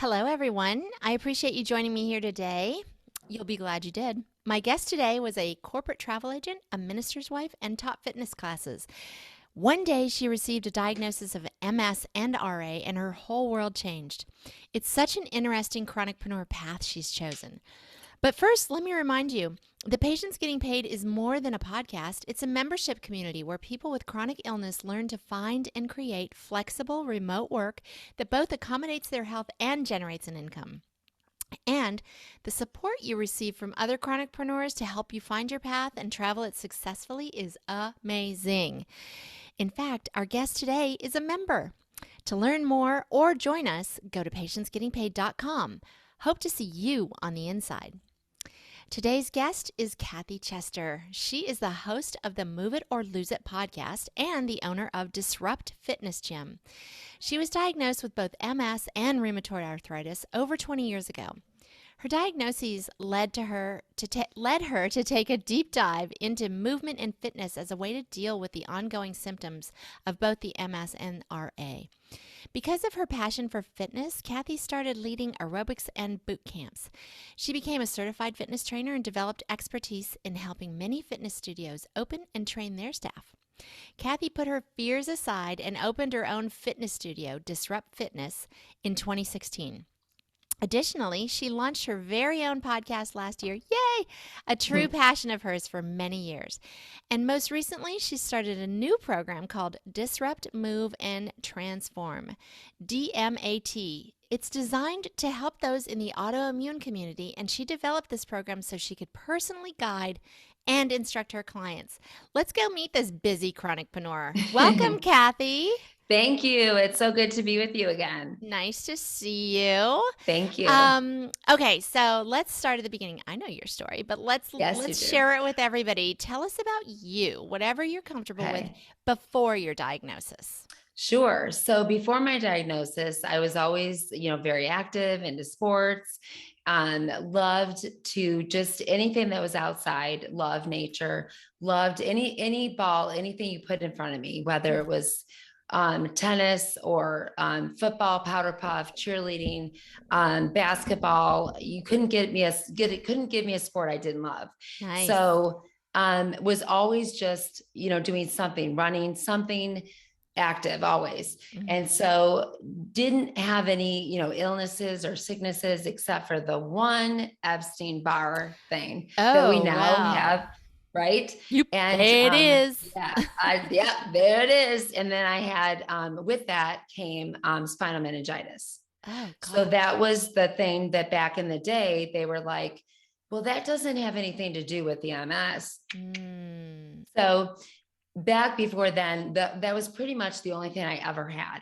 Hello, everyone. I appreciate you joining me here today. You'll be glad you did. My guest today was a corporate travel agent, a minister's wife, and taught fitness classes. One day, she received a diagnosis of MS and RA, and her whole world changed. It's such an interesting chronicpreneur path she's chosen. But first, let me remind you, the Patients Getting Paid is more than a podcast. It's a membership community where people with chronic illness learn to find and create flexible remote work that both accommodates their health and generates an income. And the support you receive from other chronicpreneurs to help you find your path and travel it successfully is amazing. In fact, our guest today is a member. To learn more or join us, go to patientsgettingpaid.com. Hope to see you on the inside. Today's guest is Kathy Chester. She is the host of the Move It or Lose It podcast and the owner of Disrupt Fitness Gym. She was diagnosed with both MS and rheumatoid arthritis over 20 years ago. Her diagnoses led her to take a deep dive into movement and fitness as a way to deal with the ongoing symptoms of both the MS and RA. Because of her passion for fitness, Kathy started leading aerobics and boot camps. She became a certified fitness trainer and developed expertise in helping many fitness studios open and train their staff. Kathy put her fears aside and opened her own fitness studio, Disrupt Fitness, in 2016. Additionally, she launched her very own podcast last year, yay, a true passion of hers for many years. And most recently, she started a new program called Disrupt, Move, and Transform, DMAT. It's designed to help those in the autoimmune community, and she developed this program so she could personally guide and instruct her clients. Let's go meet this busy chronicpreneur. Welcome, Kathy. Thank you. It's so good to be with you again. Nice to see you. Thank you. Okay, so let's start at the beginning. I know your story, but let's share it with everybody. Tell us about you, whatever you're comfortable with before your diagnosis. Sure. So before my diagnosis, I was always, very active into sports. Loved to just anything that was outside, loved nature, loved any ball, anything you put in front of me, whether it was tennis or football, powder puff, cheerleading, basketball. You couldn't couldn't give me a sport I didn't love. Nice. So was always just, doing something, running something active always. Mm-hmm. And so didn't have any, illnesses or sicknesses except for the one Epstein-Barr thing that we now have. Right. Yep, and it is. There it is. And then I had, with that came, spinal meningitis. Oh, gosh. So that was the thing that back in the day, they were like, well, that doesn't have anything to do with the MS. So back before then, that was pretty much the only thing I ever had.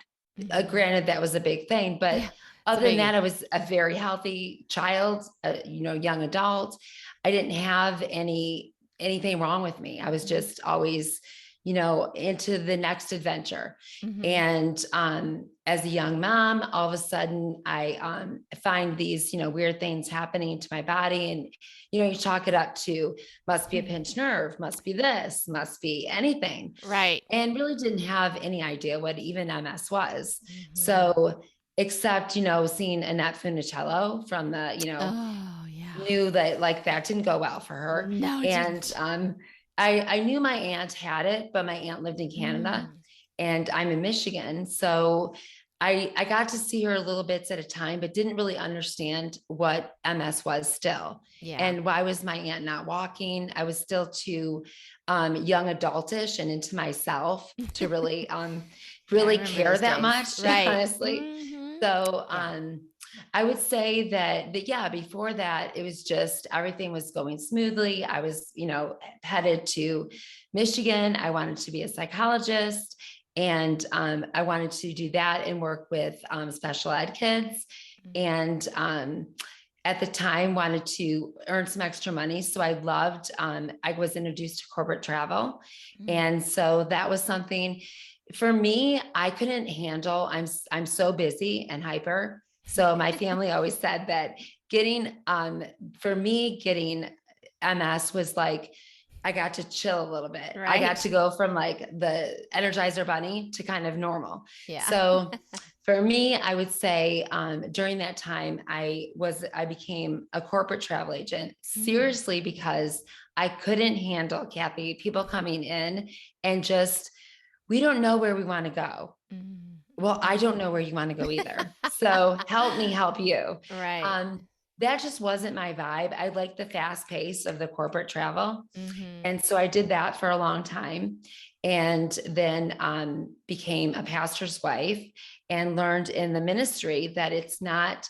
Granted, that was a big thing, but other than that, I was a very healthy child, young adult. I didn't have anything wrong with me. I was just always, into the next adventure. And as a young mom, all of a sudden I find these, weird things happening to my body. And, you chalk it up to must be a pinched nerve, must be this, must be anything. Right. And really didn't have any idea what even MS was. So except, seeing Annette Funicello from the, knew that like that didn't go well for her. No, and I knew my aunt had it, but my aunt lived in Canada and I'm in Michigan. So I got to see her little bits at a time, but didn't really understand what MS was still. And why was my aunt not walking? I was still too young adultish and into myself to really care that much, honestly. So I would say that before that, it was just, everything was going smoothly. I was, headed to Michigan. I wanted to be a psychologist and I wanted to do that and work with special ed kids. And at the time wanted to earn some extra money. So I loved, I was introduced to corporate travel. And so that was something for me, I couldn't handle. I'm so busy and hyper. So my family always said that getting MS was like, I got to chill a little bit. Right. I got to go from like the Energizer Bunny to kind of normal. So For me, I would say during that time, I became a corporate travel agent, seriously, because I couldn't handle, Kathy, people coming in and just, we don't know where we want to go. Well, I don't know where you want to go either. So help me help you. Right. That just wasn't my vibe. I like the fast pace of the corporate travel. Mm-hmm. And so I did that for a long time, and then became a pastor's wife and learned in the ministry that it's not,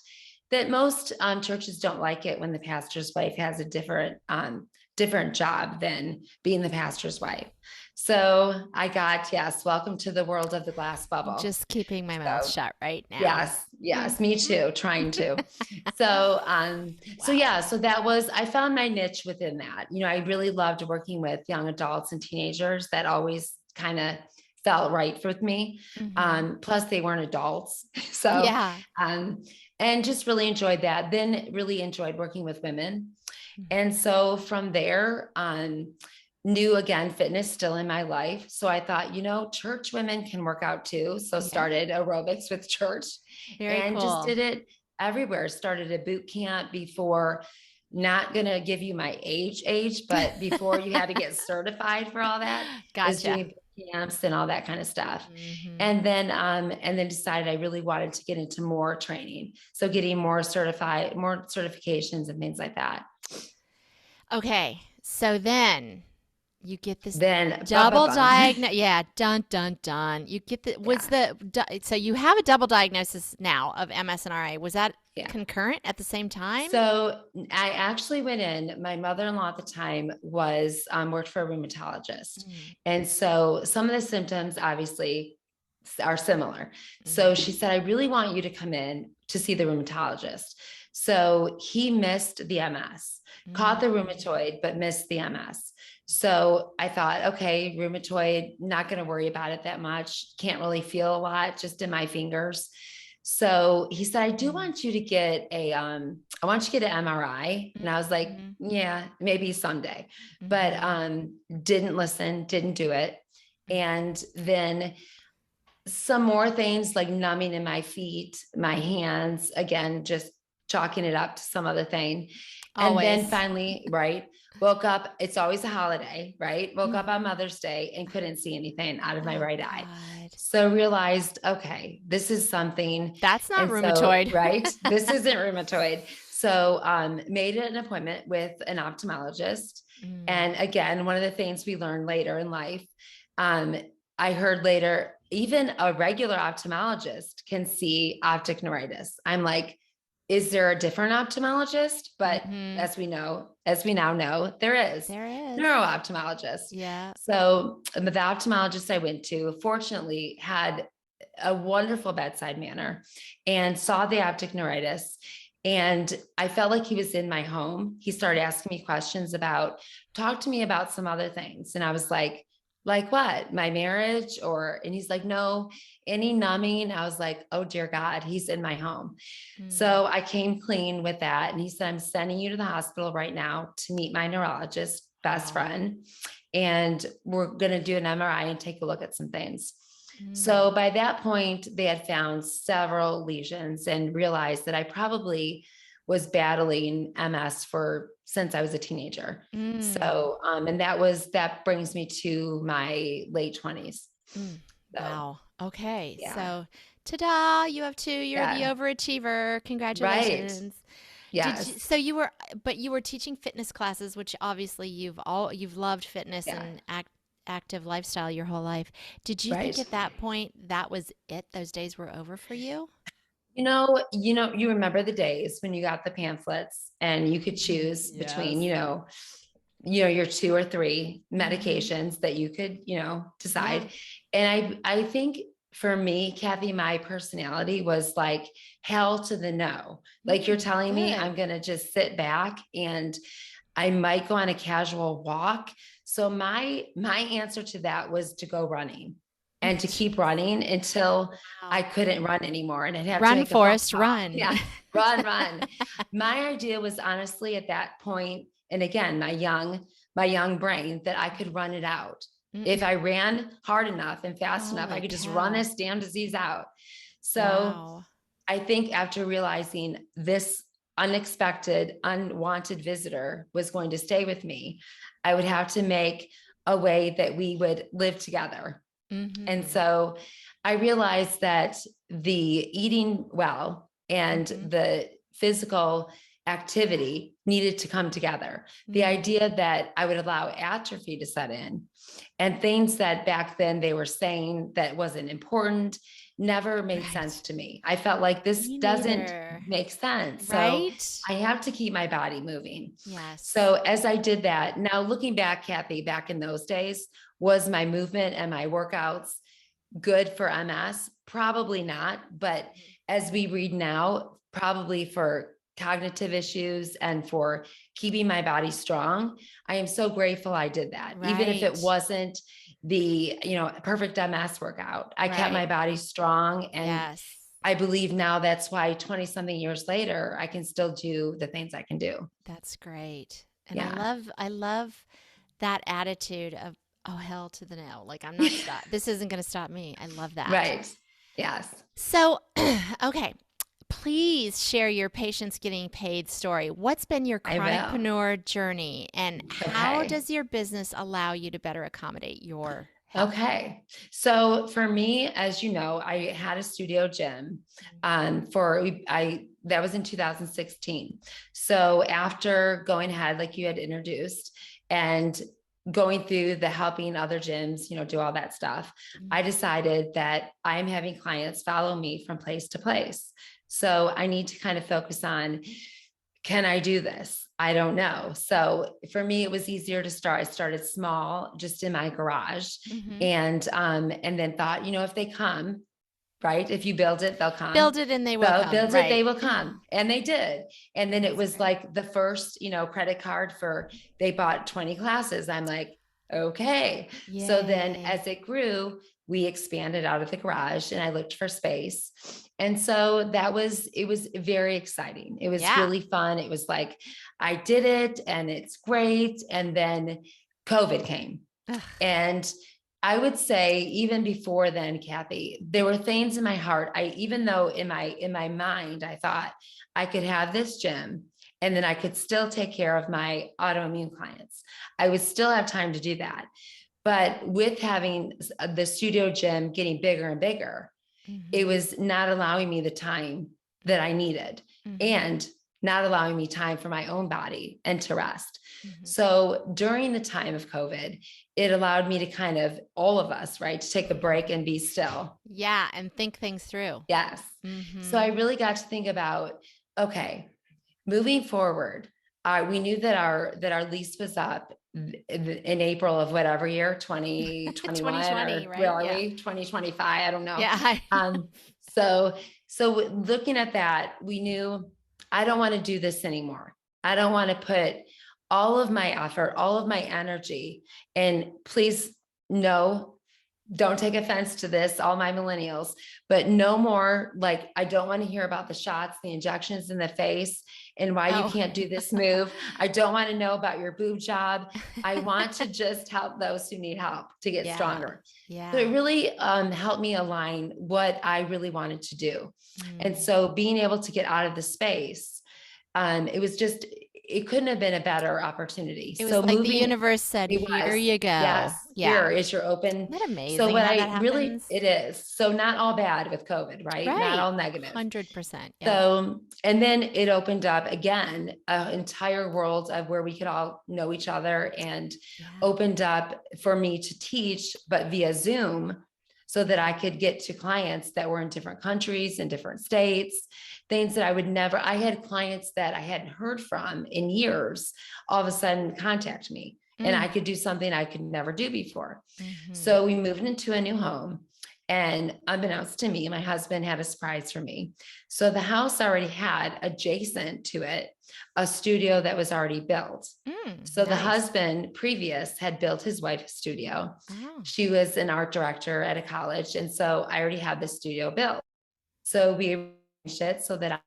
that most churches don't like it when the pastor's wife has a different job than being the pastor's wife. So I got, yes, welcome to the world of the glass bubble. Just keeping my mouth shut right now. Yes, me too, trying to. So that was, I found my niche within that. You know, I really loved working with young adults and teenagers. That always kind of felt right with me. Plus they weren't adults. So, yeah. And just really enjoyed that. Then really enjoyed working with women. And so from there, knew, again, fitness still in my life. So I thought, you know, church women can work out too. So started aerobics with church. Very and cool. Just did it everywhere. Started a boot camp before, not going to give you my age, but before you had to get certified for all that. Gotcha. Doing boot camps and all that kind of stuff. And then decided I really wanted to get into more training. So getting more certifications and things like that. Okay. So then you get this double diagnosis. Yeah. Dun, dun, dun. You get so you have a double diagnosis now of MS and RA. Was that concurrent at the same time? So I actually went in, my mother-in-law at the time was, worked for a rheumatologist. And so some of the symptoms obviously are similar. So she said, I really want you to come in to see the rheumatologist. So he missed the MS, caught the rheumatoid, but missed the MS. So I thought, okay, rheumatoid, not going to worry about it that much. Can't really feel a lot, just in my fingers. So he said, I do want you to get I want you to get an MRI. And I was like, yeah, maybe someday, but didn't listen, didn't do it. And then some more things like numbing in my feet, my hands, again, just chalking it up to some other thing. Always. And then finally, woke up, it's always a holiday, right? Woke up on Mother's Day and couldn't see anything out of my right eye. So realized, okay, this is something. That's not rheumatoid. So, right? This isn't rheumatoid. So made an appointment with an ophthalmologist. And again, one of the things we learned later in life, I heard later, even a regular ophthalmologist can see optic neuritis. I'm like, is there a different ophthalmologist? But as we now know, there is neuro-ophthalmologist. Yeah. So the ophthalmologist I went to, fortunately, had a wonderful bedside manner and saw the optic neuritis. And I felt like he was in my home. He started asking me questions talk to me about some other things. And I was like what? My marriage? And he's like, no, any numbing. I was like, oh dear God, he's in my home. So I came clean with that. And he said, I'm sending you to the hospital right now to meet my neurologist, best friend. And we're going to do an MRI and take a look at some things. So by that point, they had found several lesions and realized that I probably was battling MS since I was a teenager. So, and that brings me to my late 20s. So, wow. Okay. Yeah. So ta-da, you have two, you're the overachiever. Congratulations. Right. Yes. So you were teaching fitness classes, which obviously you've loved fitness and active lifestyle your whole life. Did you think at that point that was it? Those days were over for you? You remember the days when you got the pamphlets and you could choose between, your 2 or 3 medications that you could, decide. And I think for me, Kathy, my personality was like hell to the no. Like you're telling me I'm going to just sit back and I might go on a casual walk. So my answer to that was to go running and to keep running until I couldn't run anymore. And I'd have to make Forrest, run. Yeah, run. My idea was honestly at that point, and again, my young brain, that I could run it out. If I ran hard enough and fast enough, I could just run this damn disease out. So Wow. I think after realizing this unexpected, unwanted visitor was going to stay with me, I would have to make a way that we would live together. And Mm-hmm. so I realized that the eating well and Mm-hmm. the physical activity needed to come together. The idea that I would allow atrophy to set in and things that back then they were saying that wasn't important never made sense Right. to me. I felt like this Me doesn't neither. make sense. So Right? I have to keep my body moving. Yes. So as I did that, now looking back, Kathy, back in those days, was my movement and my workouts good for MS? Probably not. But as we read now, probably for cognitive issues and for keeping my body strong, I am so grateful I did that. Even if it Right. wasn't the, perfect MS workout, I kept my Right. body strong. And Yes. I believe now that's why 20 something years later, I can still do the things I can do. That's great. And Yeah. I love that attitude of, oh, hell to the no. Like, I'm not stop. This isn't going to stop me. I love that. Right. Yes. So, okay. Please share your patients getting paid story. What's been your I will. chronicpreneur journey and how Okay. does your business allow you to better accommodate your health? Okay. So for me, as you know, I had a studio gym that was in 2016. So after going ahead, like you had introduced, and going through the helping other gyms, do all that stuff, I decided that I'm having clients follow me from place to place. So I need to kind of focus on, can I do this? I don't know. So for me, it was easier to start. I started small, just in my garage, Mm-hmm. and then thought, if they come, right? If you build it, they'll come. Build it and they will So come. build it, they Right. will come. And they did. And then it That's was great. like the first, credit card they bought 20 classes. I'm like, okay. So then Yay. as it grew, we expanded out of the garage and I looked for space. And so it was very exciting. It was Yeah. really fun. It was like, I did it and it's great. And then COVID came. Ugh. And I would say even before then, Kathy, there were things in my heart. Even though in my mind, I thought I could have this gym and then I could still take care of my autoimmune clients. I would still have time to do that. But with having the studio gym getting bigger and bigger, it Mm-hmm. was not allowing me the time that I needed Mm-hmm. and not allowing me time for my own body and to rest. Mm-hmm. So during the time of COVID, it allowed me to kind of, all of us, right, to take a break and be still. Yeah. And think things through. Yes. So Mm-hmm. I really got to think about, okay, moving forward, we knew that our lease was up in April of whatever year, 2021, 2020, or right? where are Yeah. we? 2025, I don't know. Yeah. Um, so looking at that, we knew I don't want to do this anymore. I don't want to put all of my effort, all of my energy, and please no, don't take offense to this, all my millennials, but no more, like, I don't want to hear about the shots, the injections in the face, and why you Oh. can't do this move. I don't want to know about your boob job. I want to just help those who need help to get Yeah. stronger. So it Yeah. really helped me align what I really wanted to do. And Mm. so being able to get out of the space, it couldn't have been a better opportunity. It was So like the moving, universe said, it here was, you yes, go. Yeah. here is your open. Isn't that So amazing what how that it happens? is. So not all bad with COVID, right? Not Right. all negative. 100%. Yeah. So, and then it opened up again, an entire world of where we could all know each other, and Yeah. opened up for me to teach, but via Zoom, so that I could get to clients that were in different countries and different states, things that I had clients that I hadn't heard from in years, all of a sudden contact me, and I Mm. could do something I could never do before. Mm-hmm. So we moved into a new home. And unbeknownst to me, my husband had a surprise for me. So the house already had adjacent to it a studio that was already built. So the Nice. husband previous had built his wife's studio. Oh. She was an art director at a college. And so I already had the studio built. So we arranged it so that I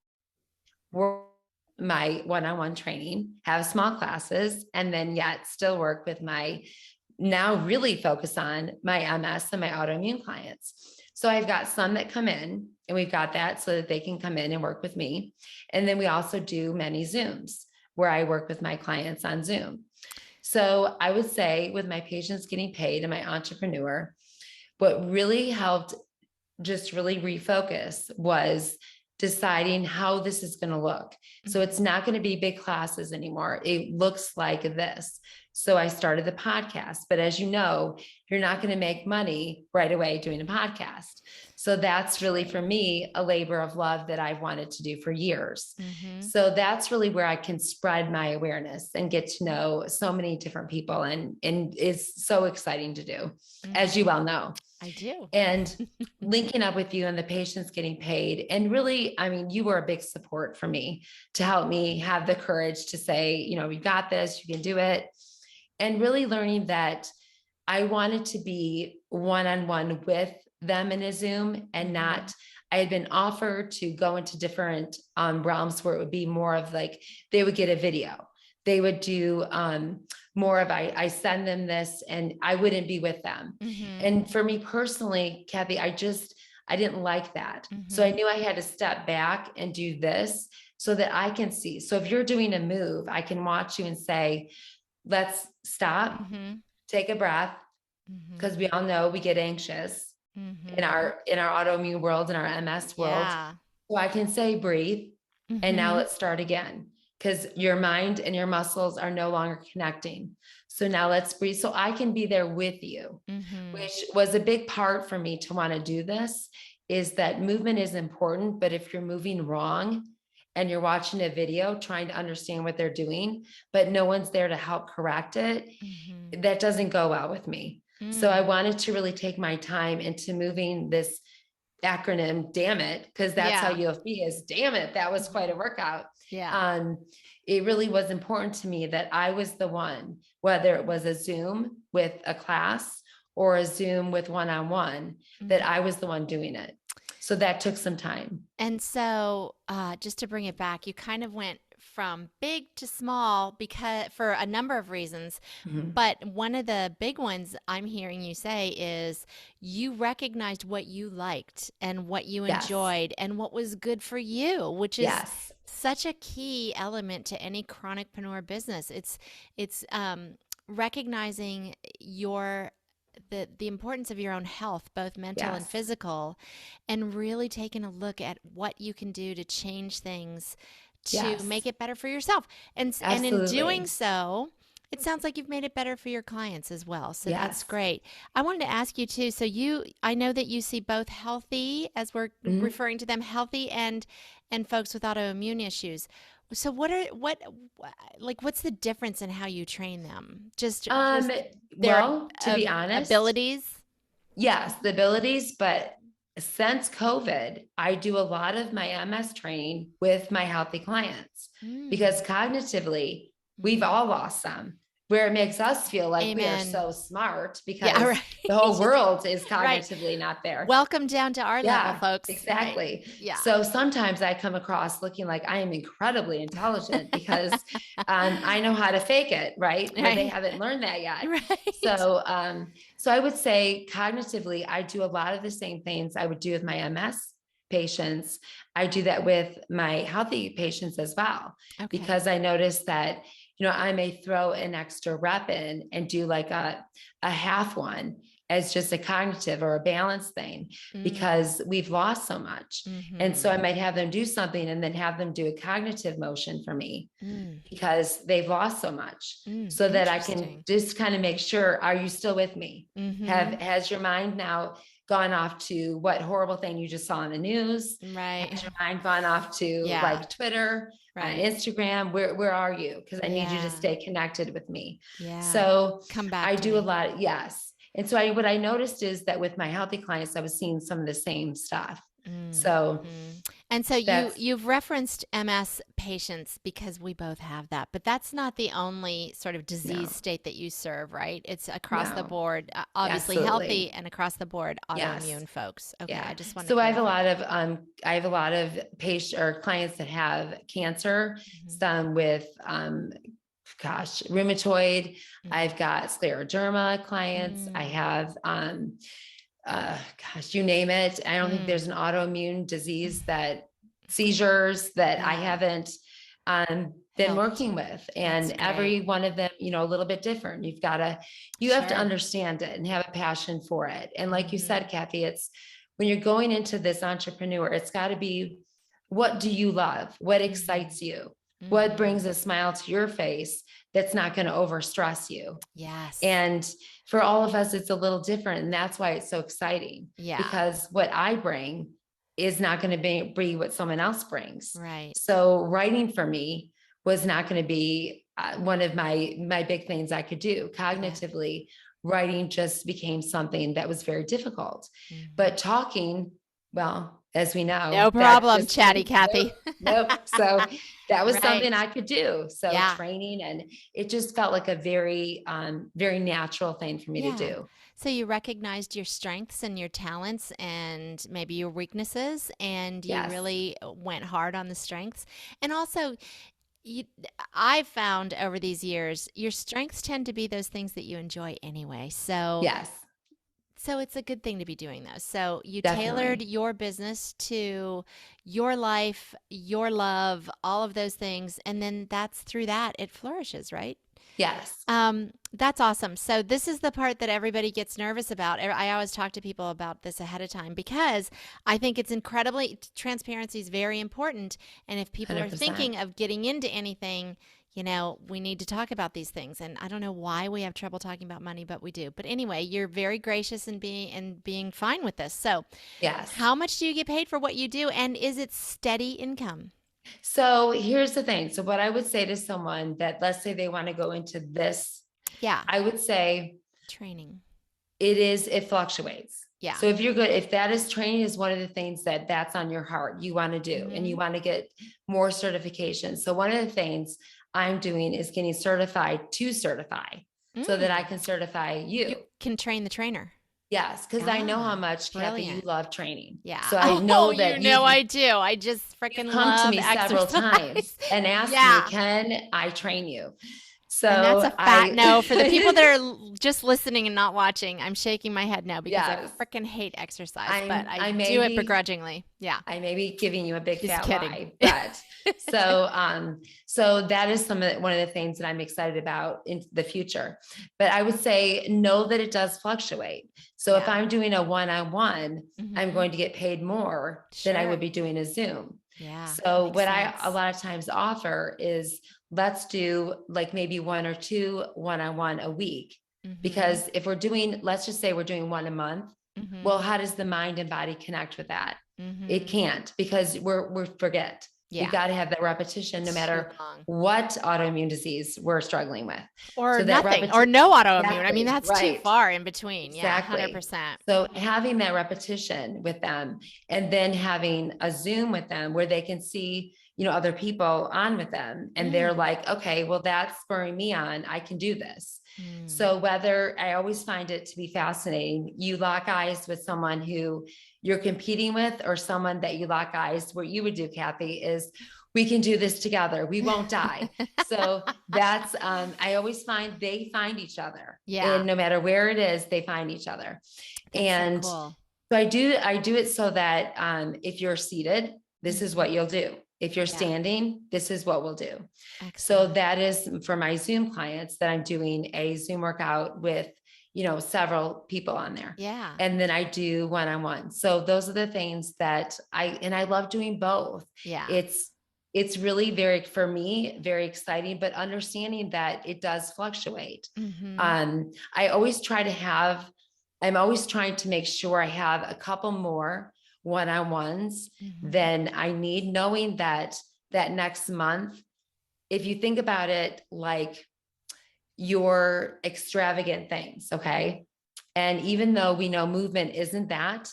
work my one-on-one training, have small classes, and then yet still work with my now really focus on my MS and my autoimmune clients. So I've got some that come in, and we've got that so that they can come in and work with me. And then we also do many Zooms where I work with my clients on Zoom. So I would say with my patients getting paid and my entrepreneur, what really helped just really refocus was deciding how this is going to look. So it's not going to be big classes anymore. It looks like this. So I started the podcast, but as you know, you're not going to make money right away doing a podcast. So that's really, for me, a labor of love that I've wanted to do for years. So that's really where I can spread my awareness and get to know so many different people. And it's so exciting to do, as you well know. I do. And linking up with you and the patients getting paid. And really, I mean, you were a big support for me to help me have the courage to say, you know, we got this, you can do it. And really learning that I wanted to be one-on-one with them in a Zoom and not, I had been offered to go into different realms where it would be more of like, they would get a video. They would do more of, I send them this and I wouldn't be with them. And for me personally, Kathy, I didn't like that. So I knew I had to step back and do this so that I can see. So if you're doing a move, I can watch you and say, let's stop, take a breath, because we all know we get anxious in our autoimmune world, in our MS world. So I can say, breathe, and now let's start again, because your mind and your muscles are no longer connecting. So now let's breathe. So I can be there with you, which was a big part for me to want to do this, is that movement is important, but if you're moving wrong and you're watching a video trying to understand what they're doing, but no one's there to help correct it, that doesn't go well with me. So I wanted to really take my time into moving this acronym, damn it, because that's how UFB is. Damn it, that was quite a workout. It really was important to me that I was the one, whether it was a Zoom with a class or a Zoom with one-on-one, that I was the one doing it. So that took some time. And so just to bring it back, you kind of went from big to small because for a number of reasons. But one of the big ones I'm hearing you say is you recognized what you liked and what you enjoyed and what was good for you, which is such a key element to any chronicpreneur business. It's recognizing the importance of your own health, both mental and physical, and really taking a look at what you can do to change things to make it better for yourself. And in doing so, it sounds like you've made it better for your clients as well. So that's great. I wanted to ask you too. So I know that you see both healthy, as we're referring to them, healthy and folks with autoimmune issues. So what's the difference in how you train them? Well, to be honest, abilities. Yes, the abilities, but since COVID, I do a lot of my MS training with my healthy clients because cognitively, we've all lost some, where it makes us feel like we are so smart because the whole world is cognitively not there. Welcome down to our level, folks. Exactly. So sometimes I come across looking like I am incredibly intelligent because I know how to fake it, right? But they haven't learned that yet. So I would say cognitively, I do a lot of the same things I would do with my MS patients. I do that with my healthy patients as well, because I noticed that, you know, I may throw an extra rep in and do like a half one as just a cognitive or a balance thing because we've lost so much. And so I might have them do something and then have them do a cognitive motion for me because they've lost so much so that I can just kind of make sure, are you still with me? Has your mind now gone off to what horrible thing you just saw on the news? Has your mind gone off to like Twitter, Instagram? Where are you? Because I need you to stay connected with me. So come back. I do a lot. And so what I noticed is that with my healthy clients, I was seeing some of the same stuff. So, and so you've referenced MS patients because we both have that, but that's not the only sort of disease state that you serve, right? It's across the board, obviously healthy and across the board autoimmune folks. I just want to. So I have a lot of patients or clients that have cancer, some with rheumatoid. Mm. I've got scleroderma clients. I have, you name it. I don't think there's an autoimmune disease seizures that I haven't, been working with, and every one of them, a little bit different. You have to understand it and have a passion for it. And like you said, Kathy, it's when you're going into this entrepreneur, it's got to be, what do you love? What excites you? What brings a smile to your face that's not going to overstress you? Yes. And for all of us, it's a little different. And that's why it's so exciting. Yeah. Because what I bring is not going to be what someone else brings. Right. So writing for me was not going to be one of my big things I could do. Cognitively, writing just became something that was very difficult. But talking, well, as we know, no problem, chatty Kathy. Nope. So that was something I could do. So training, and it just felt like a very, very natural thing for me to do. So you recognized your strengths and your talents and maybe your weaknesses, and you really went hard on the strengths. And also, I've found over these years, your strengths tend to be those things that you enjoy anyway. So so it's a good thing to be doing those. So you tailored your business to your life, your love, all of those things. And then that's through that it flourishes, right? Yes. That's awesome. So this is the part that everybody gets nervous about. I always talk to people about this ahead of time because I think it's transparency is very important. And if people 100%. Are thinking of getting into anything, we need to talk about these things. And I don't know why we have trouble talking about money, but we do. But anyway, you're very gracious in being fine with this. So how much do you get paid for what you do? And is it steady income? So here's the thing. So what I would say to someone that, let's say they want to go into this, I would say training. It fluctuates. Yeah. So if that is training is one of the things that's on your heart, you want to do, and you want to get more certifications. So one of the things I'm doing is getting certified to certify so that I can certify you. You can train the trainer. Yes, because I know how much, Kathy, you love training. Yeah. So I know that I do. I just freaking love come to me several times and ask me, can I train you? So and that's a fat no for the people that are just listening and not watching. I'm shaking my head no because I freaking hate exercise, but I do it begrudgingly. Yeah. I may be giving you a big fat lie, but so that is one of the things that I'm excited about in the future. But I would say know that it does fluctuate. So if I'm doing a one-on-one, I'm going to get paid more than I would be doing a Zoom. Yeah. So what I a lot of times offer is, let's do like maybe 1 or 2 one-on-one a week. Because if let's just say we're doing 1 a month. Well, how does the mind and body connect with that? It can't, because we forget. You got to have that repetition no matter what autoimmune disease we're struggling with. Or nothing, or no autoimmune. I mean, that's too far in between. Exactly. Yeah, 100%. So having that repetition with them, and then having a Zoom with them where they can see, other people on with them, and they're like, okay, well, that's spurring me on. I can do this. So I always find it to be fascinating. You lock eyes with someone who you're competing with, or someone that you lock eyes, what you would do, Kathy, is we can do this together. We won't die. So that's, I always find they find each other. Yeah. And no matter where it is, they find each other. That's so cool. So I do it so that, if you're seated, this is what you'll do. If you're standing, this is what we'll do. Excellent. So that is for my Zoom clients that I'm doing a Zoom workout with, several people on there. Yeah. And then I do one-on-one. So those are the things that I love doing both. Yeah. It's really for me, very exciting, but understanding that it does fluctuate. I'm always trying to make sure I have a couple more one-on-ones than I need, knowing that next month, if you think about it, like your extravagant things. Okay. And even though we know movement isn't that,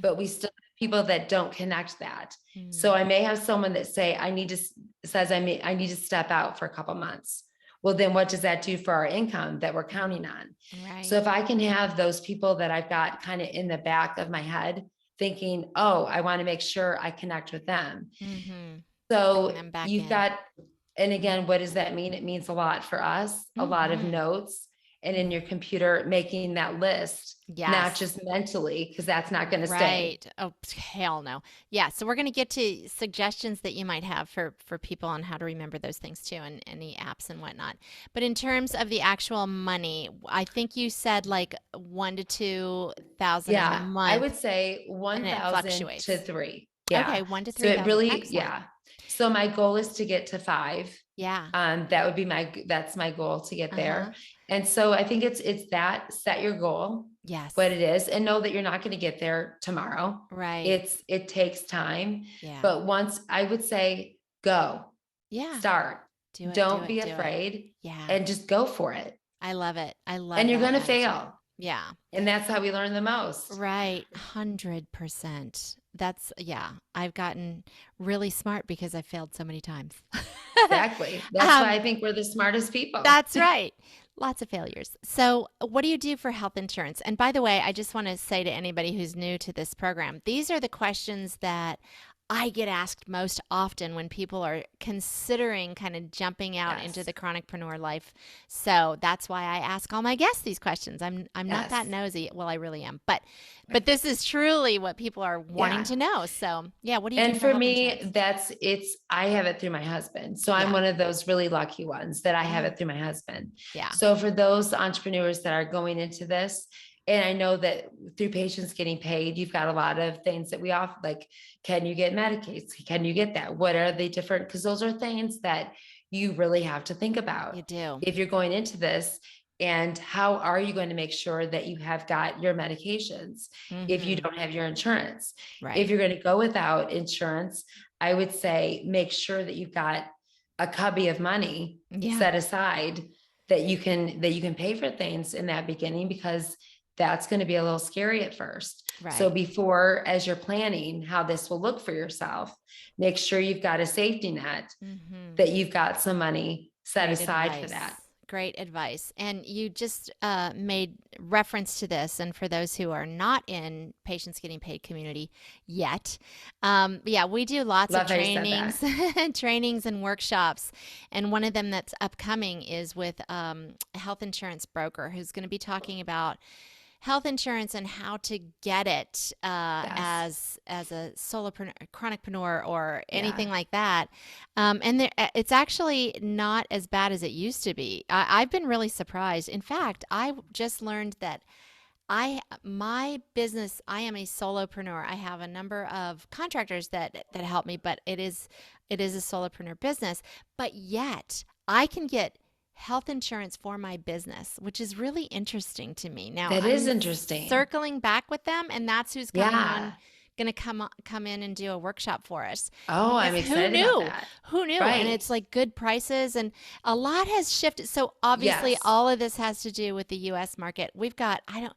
but we still have people that don't connect that. So I may have someone that I need to step out for a couple months. Well, then what does that do for our income that we're counting on? Right. So if I can have those people that I've got kind of in the back of my head thinking, oh, I want to make sure I connect with them. So you've got, And again, what does that mean? It means a lot for us, a lot of notes, and in your computer, making that list, not Yes. just mentally, because that's not going to stay. Right. Oh, hell no. Yeah. So we're going to get to suggestions that you might have for people on how to remember those things too, and any apps and whatnot. But in terms of the actual money, I think you said like 1 to 2 thousand a Yeah, I month, would say and it 1,000 to fluctuates. 3. Okay, Yeah. one to So three it thousand. really, Excellent. yeah. So my goal is to get to 5. Yeah. That would be that's my goal to get Uh-huh. there. And so I think it's that set your goal, what Yes. it is, and know that you're not going to get there tomorrow. Right. It takes time, Yeah. but once I would say go, Yeah. start, Do it. Do don't it. be Do it. afraid, Yeah. and just go for it. I love it. I love And you're that going to attitude. fail. Yeah. And that's how we learn the most. Right. 100%. That's, yeah. I've gotten really smart because I failed so many times. Exactly. That's why Um, I think we're the smartest people. that's right. Lots of failures. So, what do you do for health insurance? And by the way, I just want to say to anybody who's new to this program, these are the questions that I get asked most often when people are considering kind of jumping out into Yes. the chronicpreneur life. So that's why I ask all my guests these questions. I'm not that Yes. nosy. Well, I really am, but this is truly what people are wanting Yeah. to know. So yeah, what do you do And for for health me, insurance? I have it through my husband. So I'm Yeah, one of those really lucky ones that I have yeah, it through my husband. yeah. So for those entrepreneurs that are going into this, and I know that through patients getting paid, you've got a lot of things that we offer, like, can you get Medicaid? Can you get that? What are they different? Because those are things that you really have to think about You do. if you're going into this. And how are you going to make sure that you have got your medications if you Mm-hmm. don't have your insurance? If Right. you're going to go without insurance, I would say make sure that you've got a cubby of money Yeah. set aside that you can pay for things in that beginning, because that's going to be a little scary at first. So Right. before, as you're planning how this will look for yourself, make sure you've got a safety net, Mm-hmm. that you've got some money set Great aside for advice. that. Great advice. And you just made reference to this. And for those who are not in Patients Getting Paid community yet, yeah, we do lots of Love how you said trainings, that. trainings and workshops. And one of them that's upcoming is with a health insurance broker who's going to be talking about health insurance and how to get it Yes. as a solopreneur, chronicpreneur, or Yeah. anything like that. And it's actually not as bad as it used to be. I've been really surprised. In fact, I just learned that my business, I am a solopreneur. I have a number of contractors that help me, but it is a solopreneur business. But yet, I can get health insurance for my business, which is really interesting to me. Now, That is I'm interesting. circling back with them, and that's who's coming on, Yeah. going to come in and do a workshop for us. Oh, I'm Because who excited about knew? that. Who knew? And Right. it's like good prices, and a lot has shifted. So obviously, Yes. all of this has to do with the U.S. market. We've got, I don't,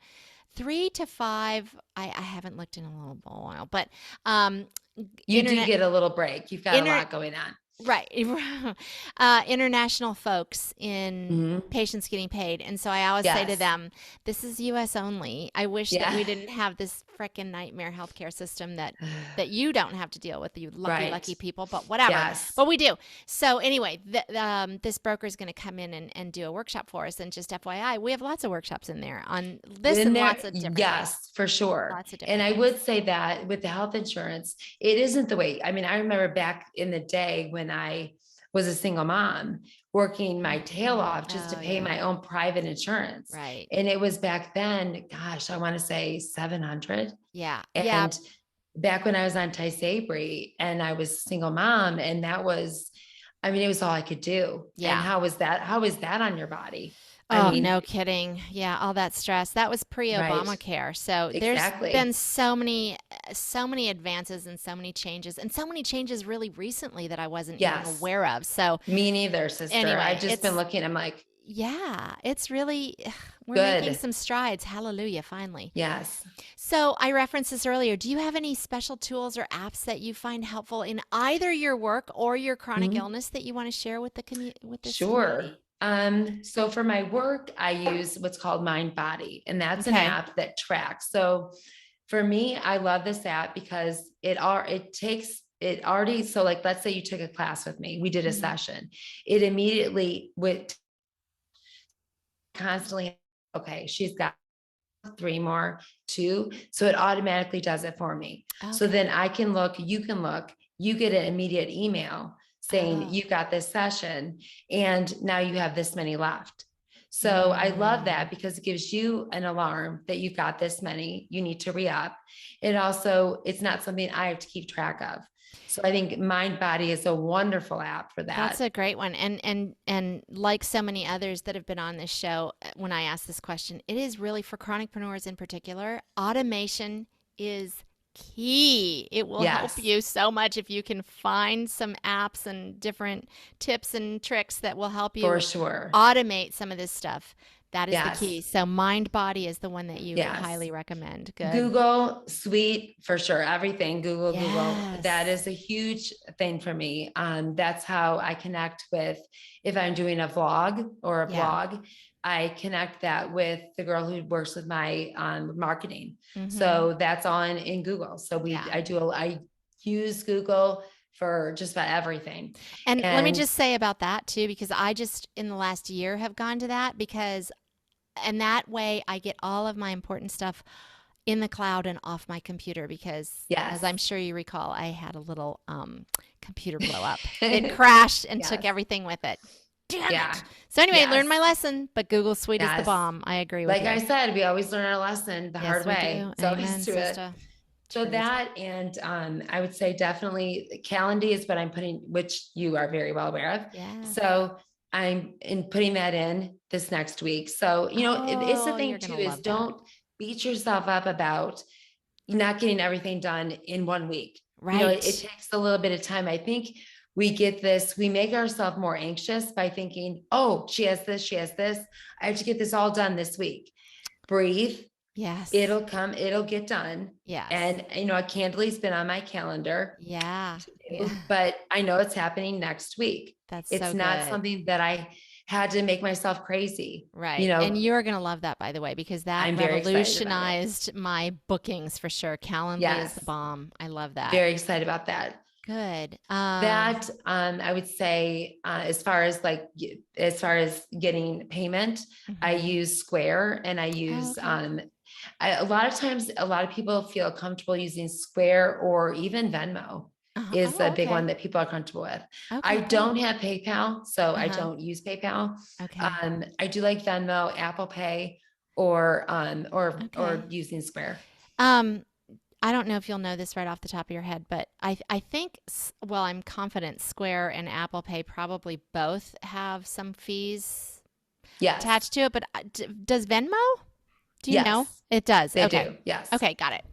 3 to 5. I haven't looked in a little while, but um, You do internet, get a little break. You've got a inter, lot going on. right. International folks in Mhm. Patients Getting Paid. And so I always say to Yes. them, this is US only. I wish that Yeah. we didn't have this frickin' nightmare healthcare system that you don't have to deal with, you lucky, Right. lucky people, but whatever. Yes. But we do. So anyway, this broker is going to come in and do a workshop for us. And just FYI, we have lots of workshops in there on this In and there, lots of different things. yes, for sure. Lots of And different I things. would say that with the health insurance, it isn't the way. I mean, I remember back in the day when I was a single mom working my tail off just to Oh, pay yeah. my own private insurance. Right. And it was back then, gosh, I want to say 700. Yeah. Yeah. And back when I was on Ty Sabry and I was a single mom, and that was, I mean, it was all I could do. And Yeah. how is that on your body? I Oh, mean, no kidding. Yeah, all that stress. That was right. pre-Obamacare. So there's Exactly. been so many advances and so many changes really recently that I wasn't even Yes. aware of. So Me neither, sister. anyway, I've just been looking. I'm like, yeah, it's really, we're making good. some strides. Hallelujah, finally. Yes. So I referenced this earlier. Do you have any special tools or apps that you find helpful in either your work or your chronic Mhm. illness that you want to share with with this Sure. community? So for my work, I use what's called Mind Body, and that's an Okay. app that tracks. So for me, I love this app because it takes it already, so like, let's say you took a class with me, we did a Mhm. session, it immediately would constantly, okay, she's got 3 more, 2. So it automatically does it for me. So then Okay. I can look, you can look, you get an immediate email saying Oh. you got this session and now you have this many left. So I love Mm. that because it gives you an alarm that you've got this many, you need to re-up. It also, it's not something I have to keep track of. So I think MindBody is a wonderful app for That's that. a great one. And like so many others that have been on this show, when I ask this question, it is really for chronicpreneurs in particular. Automation is key. It will help Yes, you so much if you can find some apps and different tips and tricks that will help for you sure. automate some of this stuff. That is the key. Yes, So MindBody is the one that you yes. highly recommend. Good. Google Suite for sure. Everything Google. That Yes. is a huge thing for me. That's how I connect with, if I'm doing a vlog or a Yeah. blog, I connect that with the girl who works with my marketing. Mm-hmm. So that's on in Google. So Yeah. I use Google for just about everything. And let me And just say about that too, because I just in the last year have gone to that and that way I get all of my important stuff in the cloud and off my computer because as yes. I'm sure you recall, I had a little computer blow up. It crashed and took Yes. everything with it. Damn Yeah. it. So anyway, learned my Yes. lesson, but Google Suite is the Yes. bomb. I agree with Like you. I said, we always learn our lesson the Yes, hard we way. do. It's always Amen, to it. sister. So Truth. that, and I would say definitely Calendly is what I'm putting, which you are very well aware of. Yes. So I'm in putting that in this next week. So, it's the Oh, thing you're too, gonna is love that. don't beat yourself up about not getting everything done in 1 week. It Right. takes a little bit of time. I think we make ourselves more anxious by thinking, oh, she has this. I have to get this all done this week. Breathe. Yes. It'll get done. Yes. And Candly's been on my calendar Yeah. to Yeah. do, but I know it's happening next week. That's It's so not good. something that I had to make myself crazy. Right. And you're going to love that, by the way, because that I'm very excited about it. revolutionized my bookings for sure. Calendly is the Yes, bomb. I love that. very excited about that. Good. That I would say, as far as getting payment, I Mhm. use Square, and I Oh, use okay. a lot of times, a lot of people feel comfortable using Square, or even Venmo is a Oh, big one okay. that people are comfortable with. I Okay, don't good. have PayPal, so I Uh-huh. don't use PayPal. Okay. I do like Venmo, Apple Pay, or Okay. using Square. Um, I don't know if you'll know this right off the top of your head, but I think, well, I'm confident Square and Apple Pay probably both have some fees Yes, attached to it, but does Venmo? Do you know? yes, It does. they Okay. do. Yes. Okay, got it.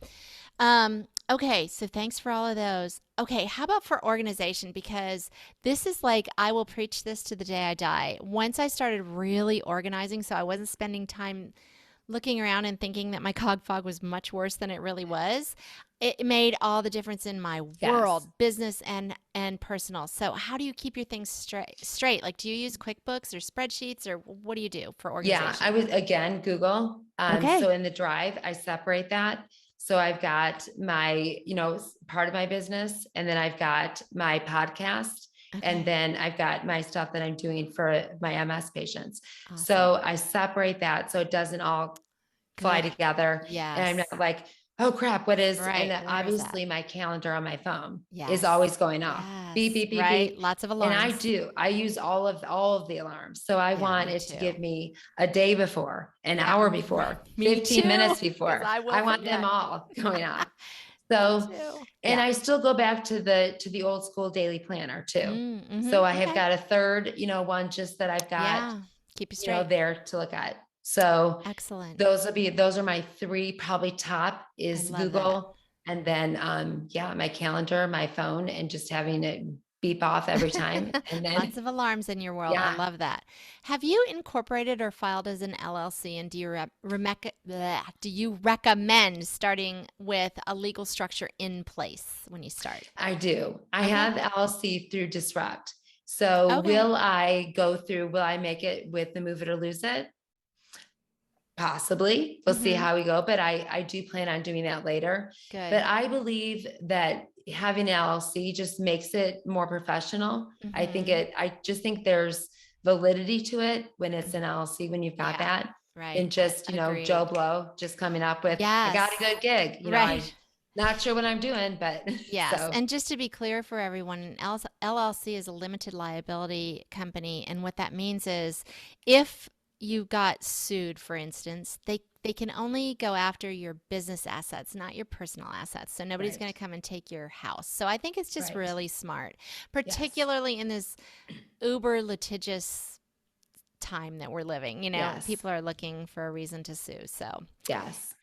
Okay, so thanks for all of those. Okay, how about for organization? Because this is like, I will preach this to the day I die. Once I started really organizing, so I wasn't spending time looking around and thinking that my cog fog was much worse than it really was, it made all the difference in my Yes. world, business and personal. So how do you keep your things straight? Like, do you use QuickBooks or spreadsheets, or what do you do for Yeah, I organization? would, again, Google. So Okay. in the drive, I separate that. So I've got my, part of my business, and then I've got my podcast, and Okay. then I've got my stuff that I'm doing for my MS patients. Awesome. So I separate that so it doesn't all fly Good. together. And I'm Yes. not like, oh crap, what is, and Right. then Where is that? obviously my calendar on my phone is Yes. always going off. Beep, Yes. beep, beep, Right. beep. Lots of And alarms. I use all of the alarms. So I Yeah, want me it to too. give me a day before, an Yeah, hour right. before, Me 15 too, minutes because before. I will I want them forget. all going off. Me So, too. and Yeah. I still go back to the old school daily planner too. So I have Okay. got a third, one just that I've got, Yeah. Keep you straight. there to look at. So Excellent. those are my three probably top, I is love that. Google, and then my calendar, my phone, and just having it beep off every time. And Lots then of alarms in your world. I yeah, love that. Have you incorporated or filed as an LLC, and do you recommend starting with a legal structure in place when you start? I do. I Okay. have LLC through Disrupt. So Okay. will I make it with the Move It or Lose It? Possibly. We'll see how we go, but I do plan on doing that later. Good. But I believe that having an LLC just makes it more professional. I just think there's validity to it when it's an LLC, when you've got that. Right. And just, Agreed. Joe Blow just coming up with, I got a good gig, I'm not sure what I'm doing, but yes. So. And just to be clear for everyone, an LLC is a limited liability company. And what that means is if you got sued, for instance, they can only go after your business assets, not your personal assets. So nobody's going to come and take your house. So I think it's just really smart, particularly in this uber litigious time that we're living. People are looking for a reason to sue. So yes.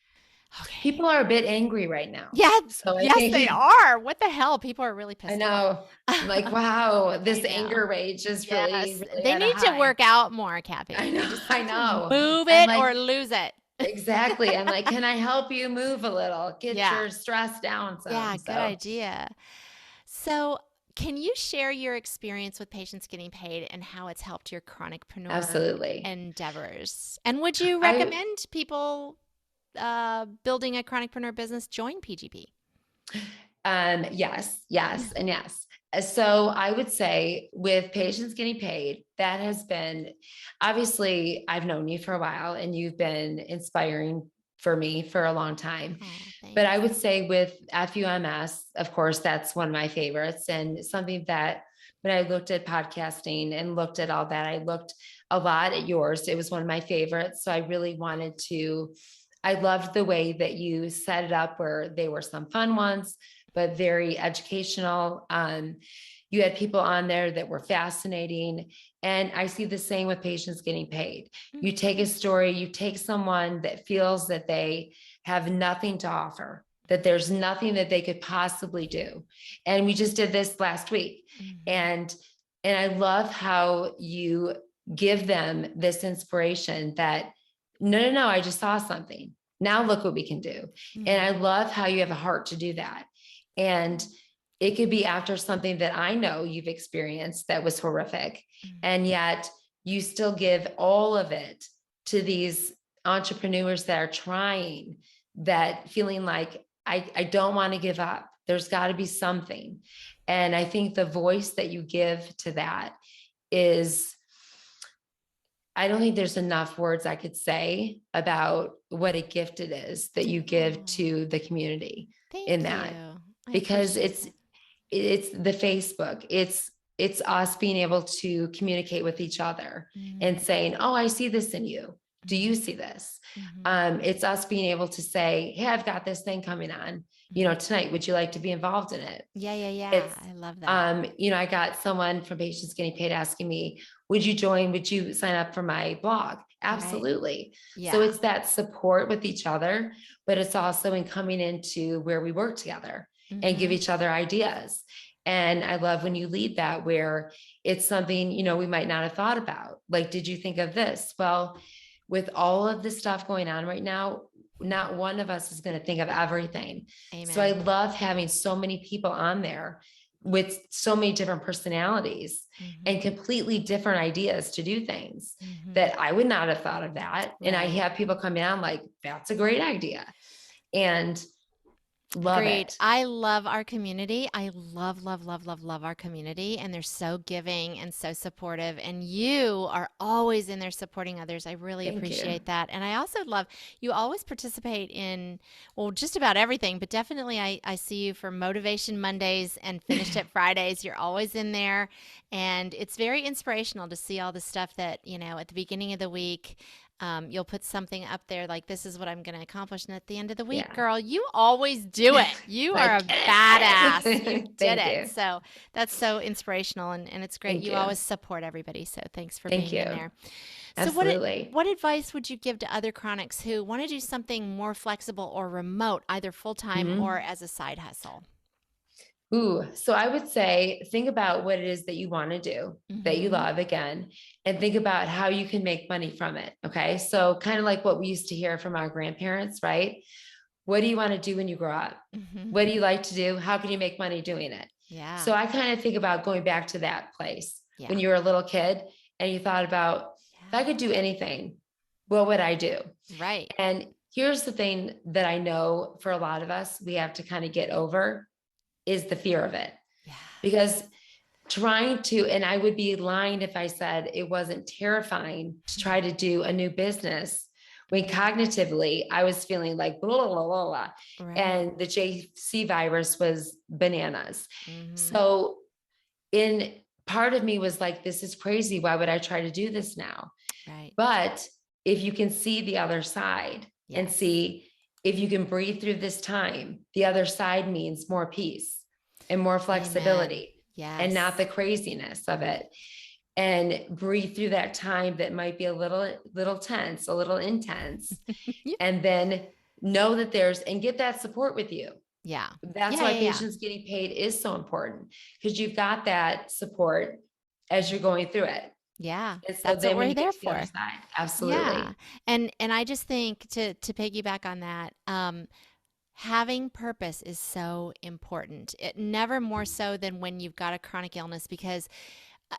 Okay. People are a bit angry right now. Yeah. So they are. What the hell? People are really pissed off. I know. I'm like, wow, this anger rage is really they need to work out more, Kathy. I know. Move it or lose it. Exactly. I'm like, can I help you move a little? Get your stress down some. Good idea. So can you share your experience with patients getting paid and how it's helped your Chronicpreneur endeavors? And would you recommend people building a Chronicpreneur business join PGP? Yes, and yes. So I would say with patients getting paid, that has been, obviously I've known you for a while and you've been inspiring for me for a long time. But I would say with FUMS, of course, that's one of my favorites, and something that when I looked at podcasting and looked at all that, I looked a lot at yours. It was one of my favorites. So I really wanted to, I loved the way that you set it up where they were some fun ones, but very educational. You had people on there that were fascinating. And I see the same with patients getting paid. You take a story, you take someone that feels that they have nothing to offer, that there's nothing that they could possibly do. And we just did this last week. And I love how you give them this inspiration that no, I just saw something. Now look what we can do. And I love how you have a heart to do that. And it could be after something that I know you've experienced that was horrific. And yet you still give all of it to these entrepreneurs that are trying, that feeling like, I don't want to give up. There's got to be something. And I think the voice that you give to that is, I don't think there's enough words I could say about what a gift it is that you give to the community in that, because it's the Facebook, it's us being able to communicate with each other and saying, oh, I see this in you. Do you see this? It's us being able to say, hey, I've got this thing coming on, tonight, would you like to be involved in it? Yeah. I love that. I got someone from Patients Getting Paid asking me, would you join? Would you sign up for my blog? Absolutely. Yeah. So it's that support with each other, but it's also in coming into where we work together and give each other ideas. And I love when you lead that, where it's something, we might not have thought about. Like, did you think of this? Well, with all of the stuff going on right now, not one of us is going to think of everything. Amen. So I love having so many people on there with so many different personalities and completely different ideas to do things that I would not have thought of that. Right. And I have people coming on like, that's a great idea. And love it. I love our community. I love our community. And they're so giving and so supportive. And you are always in there supporting others. I really appreciate that. And I also love, you always participate in, well, just about everything, but definitely I see you for Motivation Mondays and Finish It Fridays. You're always in there. And it's very inspirational to see all the stuff that, at the beginning of the week, you'll put something up there like, this is what I'm going to accomplish. And at the end of the week, girl, you always do it. You are a badass. You did it. So that's so inspirational. And it's great. You always support everybody. So thanks for being in there. Absolutely. So what advice would you give to other chronics who want to do something more flexible or remote, either full-time or as a side hustle? So I would say, think about what it is that you want to do, that you love again, and think about how you can make money from it. Okay. So kind of like what we used to hear from our grandparents, right? What do you want to do when you grow up? What do you like to do? How can you make money doing it? Yeah. So I kind of think about going back to that place when you were a little kid and you thought about, if I could do anything, what would I do? Right. And here's the thing that I know for a lot of us, we have to kind of get over is the fear of it. Yeah. Because trying to, and I would be lying if I said it wasn't terrifying to try to do a new business when cognitively I was feeling like blah, blah, blah, blah, Right. and the JC virus was bananas. Mm-hmm. So in part of me was like, this is crazy. Why would I try to do this now? Right. But if you can see the other side and Yes. see if you can breathe through this time, the other side means more peace and more flexibility. Yes. And not the craziness of it. And breathe through that time that might be a little tense, a little intense. Yeah. And then know that and get that support with you. Yeah. That's why patients getting paid is so important, because you've got that support as you're going through it. Yeah. And so That's then what when we're you there get to the other for. side, absolutely. Yeah. And I just think to piggyback on that, having purpose is so important. It never more so than when you've got a chronic illness, because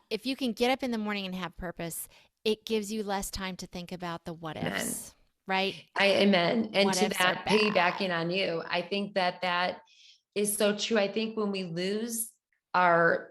if you can get up in the morning and have purpose, it gives you less time to think about the what Amen. ifs, right? Amen. And What to ifs are that, bad. piggybacking on you, I think that is so true. I think when we lose our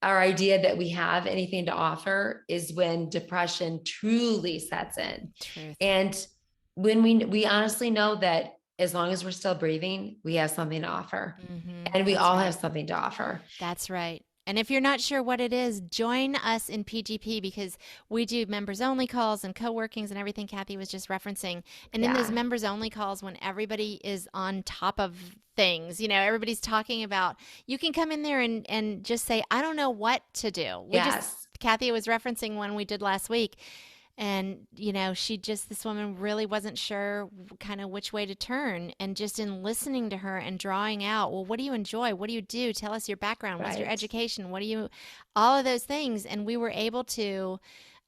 idea that we have anything to offer is when depression truly sets in. Truth. And when we honestly know that as long as we're still breathing, we have something to offer. Mm-hmm. And we That's all right. have something to offer. That's right. And if you're not sure what it is, join us in PGP, because we do members only calls and co-workings and everything Kathy was just referencing. And in those members only calls, when everybody is on top of things, everybody's talking about, you can come in there and just say, I don't know what to do. Kathy was referencing one we did last week. And, this woman really wasn't sure kind of which way to turn. And just in listening to her and drawing out, well, what do you enjoy? What do you do? Tell us your background. What's your education? All of those things. And we were able to,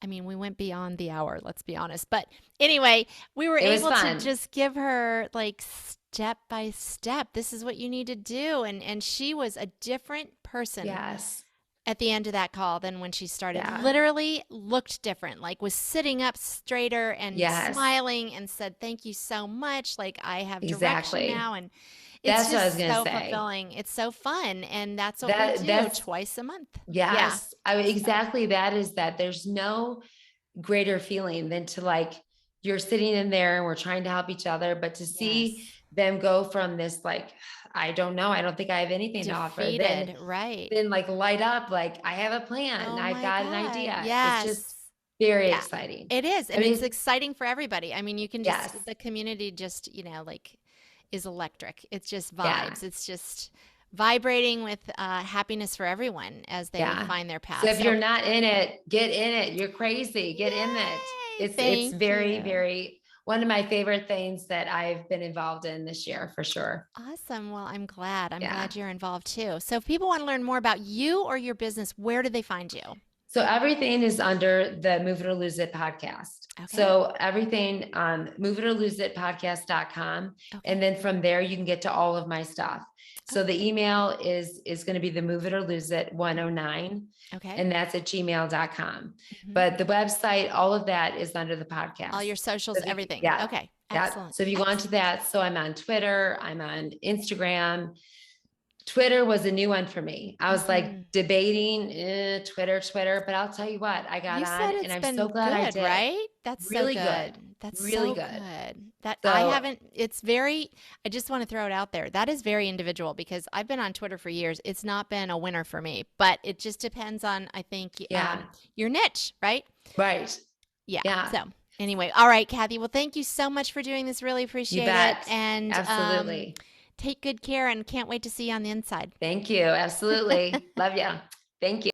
we went beyond the hour, let's be honest. But anyway, we were able to just give her like step by step, this is what you need to do. And she was a different person. Yes. At the end of that call than when she started. Literally looked different, like was sitting up straighter and smiling and said, thank you so much. Like, I have direction now. And it's just so fulfilling. It's so fun. And that's what we do twice a month. Yes. Exactly. That there's no greater feeling than to you're sitting in there and we're trying to help each other, but to see them go from this, I don't know, I don't think I have anything to offer. Then light up, I have a plan. Oh, I've got an idea. Yes. It's just very exciting. It is. And it's exciting for everybody. You can just, the community just, is electric. It's just vibes. It's just vibrating with happiness for everyone as they find their path. So if you're not in it, get in it. You're crazy. Get in it. It's very, very one of my favorite things that I've been involved in this year, for sure. Awesome. Well, I'm glad. I'm glad you're involved too. So if people want to learn more about you or your business, where do they find you? So everything is under the Move It or Lose It podcast. Okay. So everything on moveitorloseitpodcast.com. Okay. And then from there, you can get to all of my stuff. So the email is going to be the Move It or Lose It 109. Okay. And that's at gmail.com. Mm-hmm. But the website, all of that is under the podcast. All your socials, everything. Yeah. Okay. Excellent. So if you go onto that, so I'm on Twitter, I'm on Instagram. Twitter was a new one for me. I was debating Twitter, but I'll tell you what, I got on and I'm so glad I did. Right? That's really so good. That's really good. I just want to throw it out there. That is very individual, because I've been on Twitter for years. It's not been a winner for me, but it just depends on, I think, your niche, right? Right. Yeah. So anyway, all right, Kathy. Well, thank you so much for doing this. Really appreciate it. And absolutely. Take good care and can't wait to see you on the inside. Thank you. Absolutely. Love you. Thank you.